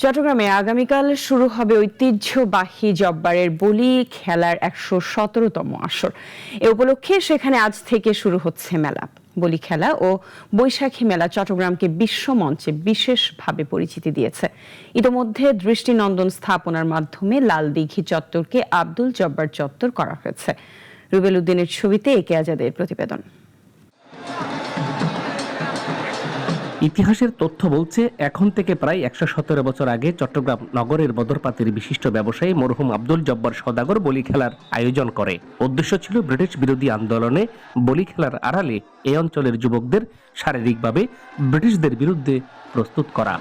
চট্টগ্রামে আগামীকাল শুরু হবে ঐতিহ্যবাহী জব্বারের বলি খেলার ১১৭তম আসর। এ উপলক্ষে সেখানে আজ থেকে শুরু হচ্ছে মেলা। বলি খেলা ও বৈশাখী মেলা চট্টগ্রামকে বিশ্বমঞ্চে বিশেষভাবে পরিচিতি দিয়েছে। ইতোমধ্যে দৃষ্টিনন্দন স্থাপনার মাধ্যমে লাল দিঘি চত্বরকে আব্দুল জব্বার চত্বর করা হয়েছে। রুবেল উদ্দিনের ছবিতে একে আজাদের প্রতিবেদন। ইতিহাসের তথ্য বলছে এখন থেকে প্রায় ১১৭ বছর আগে চট্টগ্রাম নগরের বদরপাতির বিশিষ্ট ব্যবসায়ী মরহুম আব্দুল জব্বার সওদাগর বলি খেলার আয়োজন করে। উদ্দেশ্য ছিল ব্রিটিশ বিরোধী আন্দোলনে বলি খেলার আড়ালে এই অঞ্চলের যুবকদের শারীরিকভাবে ব্রিটিশদের বিরুদ্ধে প্রস্তুত করা।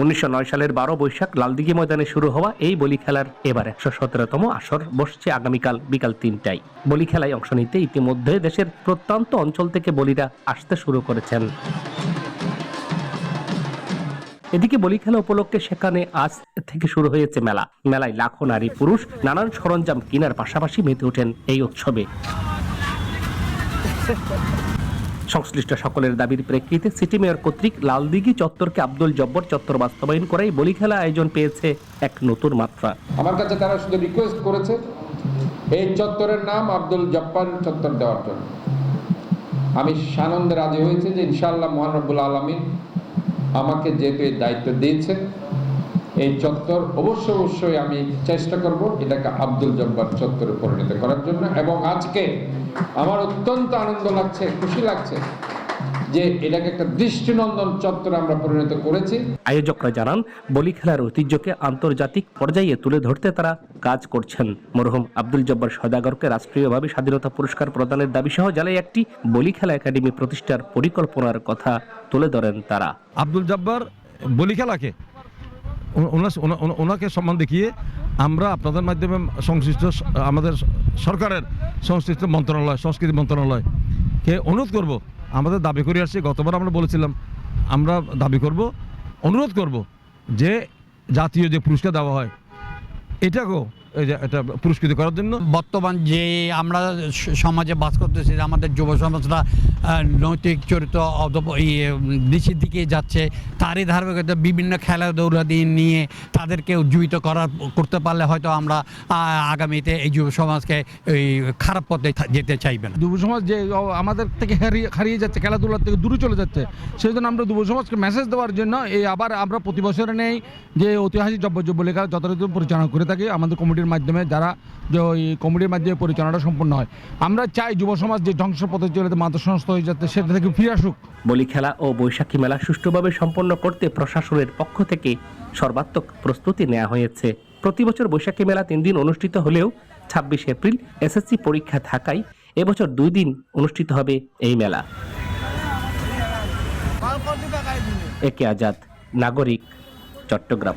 ১৯০৯ সালের ১২ বৈশাখ লালদিঘি ময়দানে শুরু হওয়া এই বলি খেলার এবার ১১৭তম আসর বসছে আগামীকাল বিকাল ৩টায়। বলি খেলায় অংশ নিতে ইতিমধ্যে দেশের প্রত্যন্ত অঞ্চল থেকে বলিরা আসতে শুরু করেছেন। এদিকে বলি খেলা উপলক্ষে সেখানে আজ থেকে শুরু হয়েছে মেলা। মেলায় লাখো নারী পুরুষ নানান সরঞ্জাম কেনার পাশাপাশি মেতে ওঠেন এই উৎসবে। সংশ্লিষ্ট সকলের দাবির প্রেক্ষিতে সিটি মেয়র কর্তৃক লালদিঘি চত্বরকে আব্দুল জব্বার চত্বর বাস্তবায়ন করাই বলি খেলা আয়োজন পেয়েছে এক নতুন মাত্রা। আমার কাছে তারা শুধু রিকোয়েস্ট করেছে এই চত্বরের নাম আব্দুল জব্বার চত্বর দেওয়ার জন্য। আমি সানন্দে রাজি হয়েছে যে ইনশাআল্লাহ মহান রব্বুল আলামিন আমাকে যেহেতু এই দায়িত্ব দিয়েছে, এই চত্বর অবশ্যই আমি চেষ্টা করব এটাকে আব্দুল জব্বার চত্বরে পরিণত করার জন্য। এবং আজকে আমার অত্যন্ত আনন্দ লাগছে, খুশি লাগছে যে এটাকে একটা দৃষ্টিনন্দন চত্বরে আমরা পরিণত করেছি। আয়োজকরা জানান বলি খেলার ঐতিহ্যকে আন্তর্জাতিক পর্যায়ে তুলে ধরতে তারা কাজ করছেন। মরহুম আব্দুল জব্বার সওদাগরকে রাষ্ট্রীয়ভাবে স্বাধীনতা পুরস্কার প্রদানের দাবি সহ জেলায় একটি বলি খেলা একাডেমি প্রতিষ্ঠার পরিকল্পনার কথা তুলে ধরেন তারা। আব্দুল জব্বার বলি খেলাকে ওনাকে সম্মান দেখিয়ে আমরা আপনাদের মাধ্যমে সংশ্লিষ্ট আমাদের সরকারের সংশ্লিষ্ট মন্ত্রণালয় সংস্কৃতি মন্ত্রণালয়কে অনুরোধ করব। আমাদের দাবি করে আসছি, গতবার আমরা বলেছিলাম আমরা দাবি করব, অনুরোধ করব যে জাতীয় যে পুরস্কার দেওয়া হয় এটাকেও এটা পুরস্কৃত করার জন্য। বর্তমান যে আমরা সমাজে বাস করতেছি, আমাদের যুব সমাজরা নৈতিক চরিত্র নিচের দিকে যাচ্ছে, তারই ধারাবাহিকতা বিভিন্ন খেলাধুলা নিয়ে তাদেরকে উজ্জীবিত করতে পারলে হয়তো আমরা আগামীতে এই যুব সমাজকে এই খারাপ পথে যেতে চাইবে না। যুব সমাজ যে আমাদের থেকে হারিয়ে যাচ্ছে, খেলাধুলার থেকে দূরে চলে যাচ্ছে, সেই জন্য আমরা যুব সমাজকে মেসেজ দেওয়ার জন্য এই আবার আমরা প্রতি বছরে নেই যে ঐতিহাসিক জব্বর বলি খেলা যথাযথ পরিচালনা করে থাকি আমাদের কমিটির মাধ্যমে, যারা যে ওই কমিটির মাধ্যমে পরিচালনাটা সম্পূর্ণ হয়। আমরা চাই যুব সমাজ যে ধ্বংস পথে চলে মাদক সংস্থা হয়ে যাচ্ছে সেটা থেকে ফিরে আসুক। বলি খেলা ও বৈশাখী মেলা সুষ্ঠুভাবে সম্পন্ন করতে প্রশাসনের পক্ষ থেকে সর্বাত্মক প্রস্তুতি নেওয়া হয়েছে। প্রতি বছর বৈশাখী মেলা 3 দিন অনুষ্ঠিত হলেও 26 এপ্রিল এসএসসি পরীক্ষা থাকায় এবছর 2 দিন অনুষ্ঠিত হবে এই মেলা। একে আজাদ, নাগরিক, চট্টগ্রাম।